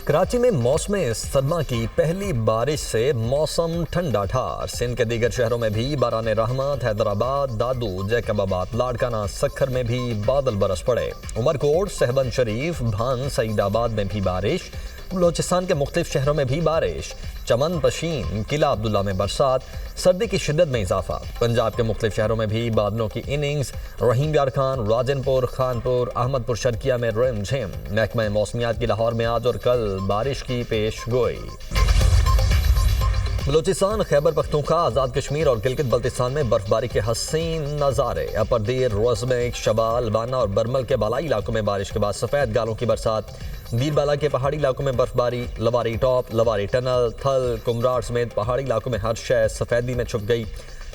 कराची में मौसम सरमा की पहली बारिश से मौसम ठंडा ठार। सिंध के दीगर शहरों में भी बारान रहमत, हैदराबाद, दादू, जैकबाबाद, लाड़काना, सखर में भी बादल बरस पड़े। उमरकोट, सहबन शरीफ, भान, सईदाबाद में भी बारिश। बलोचिस्तान के मुख्तलिफ शहरों में भी बारिश। चमन, पशीन, किला अब्दुल्ला में बरसात। सर्दी की शिद्दत में इजाफा। पंजाब के मुख्तलिफ शहरों में भी बादलों की इनिंग्स। रहीम यार खान, राजनपुर, खानपुर, अहमदपुर शर्किया में रिमझिम। महकमा मौसमियात की लाहौर में आज और कल बारिश की पेश गोई। बलोचिस्तान, खैबर पख्तूनख्वा, आज़ाद कश्मीर और गिलगित बल्तिस्तान में बर्फबारी के हसीन नज़ारे। अपर दीर, रोजमेक, शबाल, वाना और बरमल के बालाई इलाकों में बारिश के बाद सफ़ेद गालों की बरसात। दीरबाला के पहाड़ी इलाकों में बर्फबारी। लवारी टॉप, लवारी टनल, थल, कुमरार समेत पहाड़ी इलाकों में हर शय सफ़ेदी में छुप गई।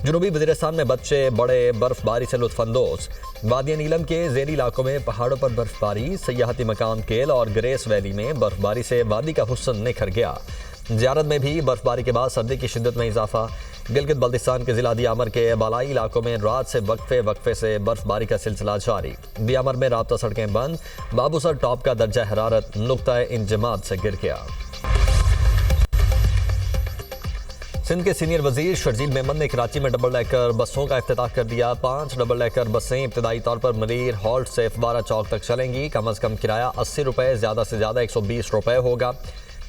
जनूबी वज़ीरिस्तान में बच्चे बड़े बर्फबारी से लुत्फानंदोज। वादिया नीलम के ज़ेरी इलाकों में पहाड़ों पर बर्फबारी। सयाहती मकाम केल और ग्रेस वैली में बर्फबारी से वादी का हुस्न निखर गया। ज़ियारत में भी बर्फबारी के बाद सर्दी की शिद्दत में इजाफा। गिलगित बल्तिस्तान के ज़िला दियामर के बालाई इलाकों में रात से वक्फे से बर्फबारी का सिलसिला जारी। दियामर में राब्ता सड़कें बंद। बाबूसर टॉप का दर्जा हरारत नुक्ता इंजमाद से गिर गया। सिंध के सीनियर वजीर शर्जील मेमन ने कराची में डबल डेकर बसों का इफ्तिताह कर दिया। 5 डबल डेकर बसें इब्तदाई तौर पर मरीर हॉल्ट से फवारा चौक तक चलेंगी। कम अज़ कम किराया 80 रुपये, ज़्यादा से ज़्यादा 120 रुपये होगा।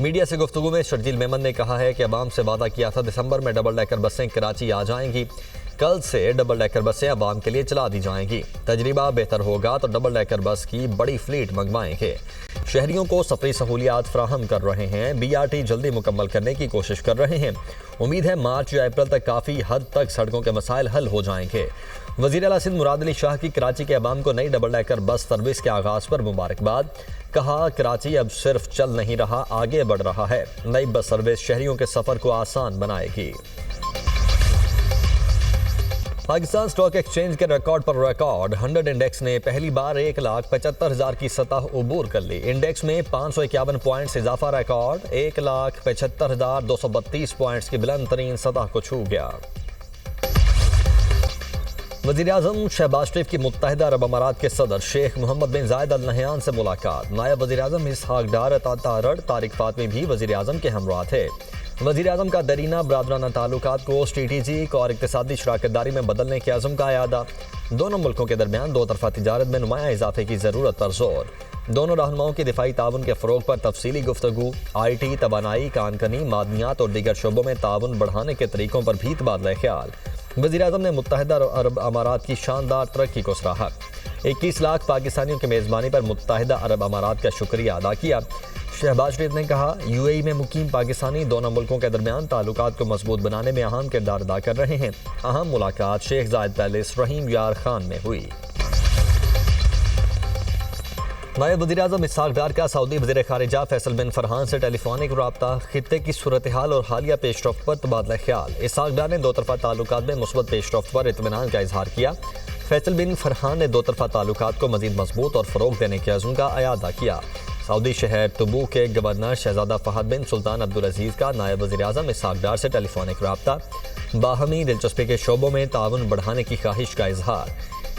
मीडिया से गुफ्तगू में शर्जील मेमन ने कहा है कि अवाम से वादा किया था दिसंबर में डबल डेकर बसें कराची आ जाएंगी। कल से डबल डेकर बसें अवाम के लिए चला दी जाएंगी। तजरीबा बेहतर होगा तो डबल डेकर बस की बड़ी फ्लीट मंगवाएंगे। शहरियों को सफरी सहूलियात फराहम कर रहे हैं। BRT जल्दी मुकम्मल करने की कोशिश कर रहे हैं। उम्मीद है मार्च या अप्रैल तक काफ़ी हद तक सड़कों के मसाइल हल हो जाएंगे। वज़ीर आला सिंध मुराद अली शाह की कराची के अवाम को नई डबल डेकर बस सर्विस के आगाज़ पर मुबारकबाद। कहा, कराची अब सिर्फ चल नहीं रहा, आगे बढ़ रहा है। नई बस सर्विस शहरियों के सफ़र को आसान बनाएगी। पाकिस्तान स्टॉक एक्सचेंज के रिकॉर्ड पर रिकॉर्ड 100 इंडेक्स ने पहली बार 1,75,000 की सतह उबूर कर ली। इंडेक्स में 551 पॉइंट्स इजाफा। रिकॉर्ड 1,75,232 पॉइंट्स की बुलंद तरीन सतह को छू गया। वज़ीर-ए-आज़म शहबाज शरीफ की मुत्तहिदा अरब अमारात के सदर शेख मोहम्मद बिन जायद अल नहयान से मुलाकात। नायब वज़ीर-ए-आज़म इसहाक डार तारड़ तारिक फातमी भी वज़ीर-ए-आज़म के हमरा थे। वज़ीर-ए-आज़म का दरीना बरादराना ताल्लुकात को स्ट्रेटेजिक और इक़्तिसादी शराकतदारी में बदलने के अज़म का अयादा। दोनों मुल्कों के दरमियान दो तरफ़ा तिजारत में नुमाया इजाफे की ज़रूरत पर जोर। दोनों रहनुमाओं की दिफाई ताउन के फ़रोग पर तफसीली गुफ्तगू। IT, तवानाई, कानकनी, मादनियात और दीगर शोबों में ताउन बढ़ाने के तरीकों पर भी तबादला ख्याल। वज़ीर-ए-आज़म ने मुत्तहिदा अरब अमारात की शानदार तरक्की को सराहा। 21 लाख पाकिस्तानियों की मेज़बानी पर मुत्तहिदा अरब अमारात का शुक्रिया अदा किया। शहबाज शरीफ ने कहा, UAE में मुकीम पाकिस्तानी दोनों मुल्कों के दरमियान ताल्लुकात को मजबूत बनाने में अहम किरदार अदा कर रहे हैं। अहम मुलाकात शेख जायद पैलेस रहीम यार खान में हुई। नायब वज़ीर-ए-आज़म इसहाक डार का सऊदी वज़ीर ख़ारिजा फैसल बिन फरहान से टेलीफोनिक रब्ता। खित्ते की सूरत हाल और हालिया पेशरफ्त पर तबादला ख्याल। इसहाक डार ने दो तरफ़ा ताल्लुकात में मुस्बत पेशरफ्त पर इत्मीनान का इजहार किया। फैसल बिन फरहान ने दो तरफ़ा ताल्लुकात को मज़ीद मजबूत और फ़रोग देने के अज़्म का अयादा किया। सऊदी शहर तबूक के गवर्नर शहजादा फहद बिन सुल्तान अब्दुल अजीज़ का नायब वज़ीर-ए-आज़म इसहाक डार से टेलीफोनिक रब्ता। बाहमी दिलचस्पी के शोबों में ताउन बढ़ाने की ख्वाहिश का इजहार।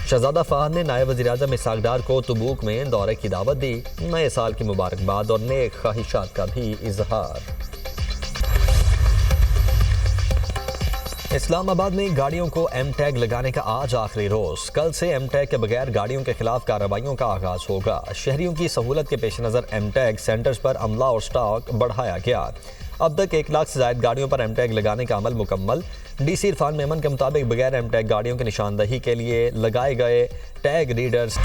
शहजादा फहद ने नायब वज़ीर-ए-आज़म इसहाक डार को तबूक में दौरे की दावत दी। नए साल की मुबारकबाद और नेक ख्वाहिशात का भी इजहार। इस्लामाबाद में गाड़ियों को M टैग लगाने का आज आखिरी रोज। कल से M टैग के बगैर गाड़ियों के खिलाफ कार्रवाइयों का आगाज होगा। शहरियों की सहूलत के पेश नज़र M टैग सेंटर्स पर अमला और स्टॉक बढ़ाया गया। अब तक 1 लाख से ज़ायद गाड़ियों पर M टैग लगाने का अमल मुकम्मल। DC इरफान मेमन के मुताबिक बगैर M टैग गाड़ियों की निशानदही के लिए लगाए गए टैग रीडर्स।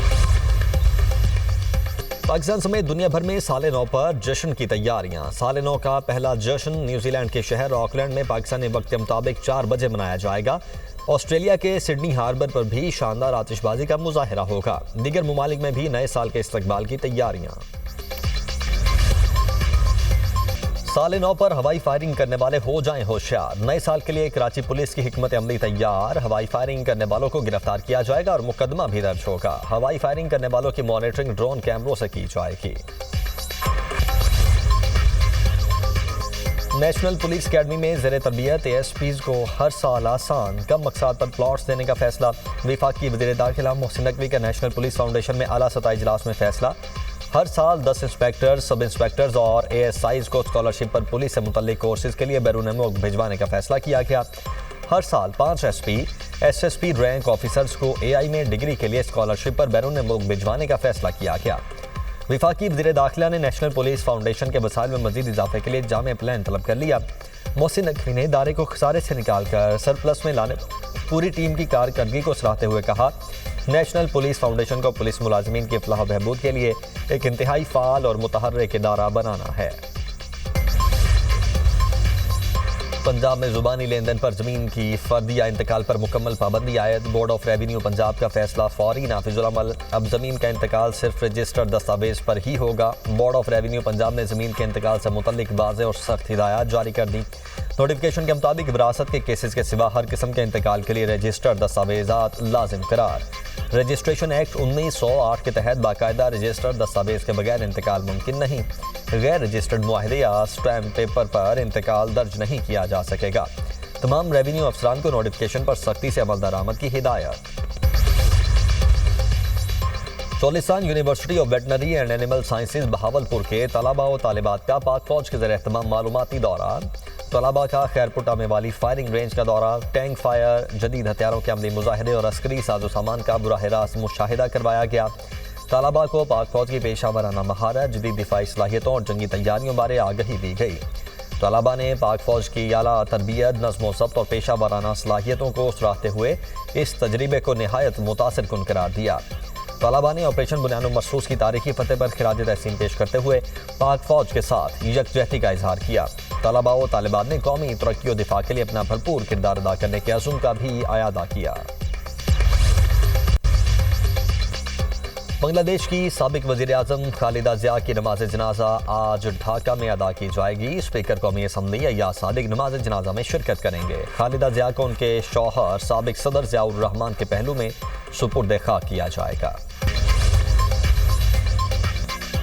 पाकिस्तान समेत दुनिया भर में साल नौ पर जश्न की तैयारियां। साल नौ का पहला जश्न न्यूजीलैंड के शहर ऑकलैंड में पाकिस्तानी वक्त के मुताबिक 4 बजे मनाया जाएगा। ऑस्ट्रेलिया के सिडनी हार्बर पर भी शानदार आतिशबाजी का मुजाहिरा होगा। दीगर मुमालिक में भी नए साल के इस्तकबाल की तैयारियां। साल नौ पर हवाई फायरिंग करने वाले हो जाएं होशियार। नए साल के लिए कराची पुलिस की हिकमत अमली तैयार। हवाई फायरिंग करने वालों को गिरफ्तार किया जाएगा और मुकदमा भी दर्ज होगा। हवाई फायरिंग करने वालों की मॉनिटरिंग ड्रोन कैमरों से की जाएगी। नेशनल पुलिस अकेडमी में ज़ेर तरबियत ASPs को हर साल आसान कम मकसद पर प्लॉट्स देने का फैसला। वफाकी वज़ीर दाखिला मोहसिन नकवी का नेशनल पुलिस फाउंडेशन में आला सतह इजलास में फैसला। हर साल 10 इंस्पेक्टर, सब इंस्पेक्टर्स और ASIs को स्कॉलरशिप पर पुलिस से मुतल्लिक कोर्सेज के लिए बैरून मुल्क भिजवाने का फैसला किया गया। हर साल 5 SP, SSP रैंक ऑफिसर्स को AI में डिग्री के लिए स्कॉलरशिप पर बैरून मुल्क भिजवाने का फैसला किया गया। वफाकी वज़ीर दाखिला ने नेशनल पुलिस फाउंडेशन के वसाइल में मजीद इजाफे के लिए जामे प्लान तलब कर लिया। मोहसिन नकवी ने इदारे को खसारे से निकालकर सरप्लस में लाने पूरी टीम की कारकर्दगी को सराहते हुए कहा, नेशनल पुलिस फाउंडेशन को पुलिस मुलाजमीन की फलाह बहबूद के लिए एक इंतहाई फ़ाल और मुतहर्रिक इदारा बनाना है। पंजाब में ज़ुबानी लेन देन पर ज़मीन की फर्दी या इंतकाल पर मुकम्मल पाबंदी आयद। बोर्ड ऑफ रेवेन्यू पंजाब का फैसला फौरी नाफिजुल अमल। अब ज़मीन का इंतकाल सिर्फ रजिस्टर्ड दस्तावेज पर ही होगा। बोर्ड ऑफ रेवेन्यू पंजाब ने ज़मीन के इंतकाल से मुतल्लिक वाज़ेह और सख्त हिदायत जारी कर दी। नोटिफिकेशन के मुताबिक विरासत के केसेस के सिवा हर किस्म के इंतकाल के लिए रजिस्टर्ड दस्तावेजात लाजिम करार। रजिस्ट्रेशन एक्ट 1908 के तहत बाकायदा रजिस्टर्ड दस्तावेज के बगैर इंतकाल मुमकिन नहीं। गैर रजिस्टर्ड मुआहदे या स्टैम्प पेपर पर इंतकाल दर्ज नहीं किया जा सकेगा। तमाम रेवेन्यू अफसरान को नोटिफिकेशन पर सख्ती से अमल दरामद की हिदायत। Cholistan university of veterinary and animal sciences Bahawalpur के तलबा और तालिबात का पाक फौज के ज़रिए एहतमाम मालूमाती दौरा, तलबा का खैरपुटा में वाली फायरिंग रेंज का दौरा, टैंक फायर, जदीद हथियारों के अमली मुजाहिदे और अस्करी साजो सामान का बुराह रास्त मुशाहिदा करवाया गया। तलबा को पाक फौज की पेशा वराना महारत, जदीद दिफाई सलाहियतों और जंगी तैयारियों बारे आगाही दी गई। तलबा ने पाक फौज की आला तरबियत, नज़्म व ज़ब्त और पेशा वराना सलाहियतों को सराहते हुए इस तजर्बे को नहायत मुतासिर कुन करार दिया। तलबा ने ऑपरेशन बुनियाद मखसूस की तारीखी फतेह पर खिराज तहसीन पेश करते हुए पाक फौज के साथ यकजहती का इजहार किया। तलबा व तालिबात ने कौमी तरक्की और दिफा के लिए अपना भरपूर किरदार अदा करने के अज़्म का भी आयादा किया। बांग्लादेश की साबिक वज़ीर आज़म खालिदा ज़िया की नमाज जनाजा आज ढाका में अदा की जाएगी। स्पीकर कौमी असम्बली अय्याज सादिक नमाज जनाजा में शिरकत करेंगे। खालिदा ज़िया को उनके शौहर साबिक सदर ज़ियाउर रहमान के पहलू में सुपुर्द खाक किया जाएगा।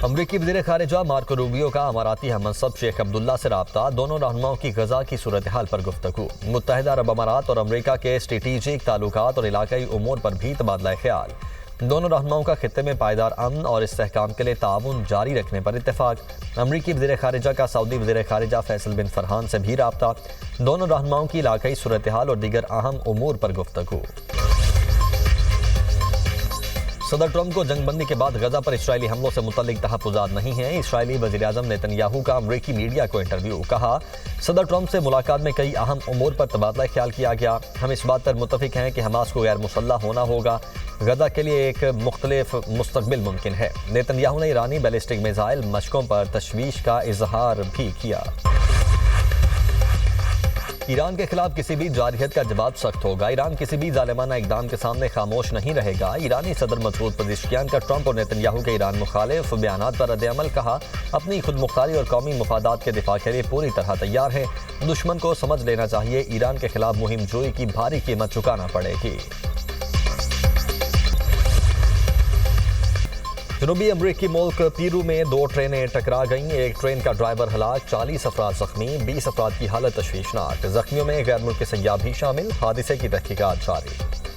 अमरीकी वज़ीर ख़ारिजा मार्को रूबियो का अमाराती हममनसब शेख अब्दुल्ला से रब्ता, दोनों रहनुमाओं की गजा की सूरत हाल पर गुफ्तगू। मुत्तहिदा अरब अमारात और अमरीका के स्ट्रेटेजिक ताल्लुकात और इलाकाई उमूर पर भी तबादला ख्याल। दोनों रहनुमाओं का खित्ते में पायदार अमन और इस्तेहकाम के लिए ताउन जारी रखने पर इत्तेफाक। अमरीकी वज़ीर ख़ारिजा का सऊदी वज़ीर ख़ारिजा फैसल बिन फरहान से भी रब्ता, दोनों रहनुमाओं की इलाकाई सूरत हाल और दीगर अहम उमूर पर गुफ्तगू। सदर ट्रंप को जंगबंदी के बाद गजा पर इसराइली हमलों से मुतल्लिक तहफ़्फ़ुज़ात नहीं हैं। इसराइली वज़ीर आज़म नेतन्याहू का अमरीकी मीडिया को इंटरव्यू। कहा, सदर ट्रंप से मुलाकात में कई अहम उमूर पर तबादला ख्याल किया गया। हम इस बात पर मुत्तफ़िक़ हैं कि हमास को गैर मुसल्लह होना होगा। गजा के लिए एक मुख्तलिफ मुस्तक़बिल मुमकिन है। नेतन्याहू ने ईरानी बैलिस्टिक मिसाइल मशकों पर तशवीश का इजहार भी किया। ईरान के खिलाफ किसी भी जारहियत का जवाब सख्त होगा। ईरान किसी भी जालिमाना इक़दाम के सामने खामोश नहीं रहेगा। ईरानी सदर मसूद पज़ेश्कियान का ट्रंप और नेतन्याहू के ईरान मुखालिफ बयानात पर रद्द-ए-अमल। कहा, अपनी खुद मुख्तारी और कौमी मफादात के दिफा के लिए पूरी तरह तैयार हैं। दुश्मन को समझ लेना चाहिए ईरान के खिलाफ मुहिम जोई की भारी कीमत चुकाना पड़ेगी। जनूबी अमरीकी मुल्क पीरू में 2 ट्रेनें टकरा गईं। एक ट्रेन का ड्राइवर हलाक, 40 अफराद जख्मी, 20 अफराद की हालत तशवीशनाक। जख्मियों में गैर मुल्की सय्याह भी शामिल। हादसे की तहकीकात जारी।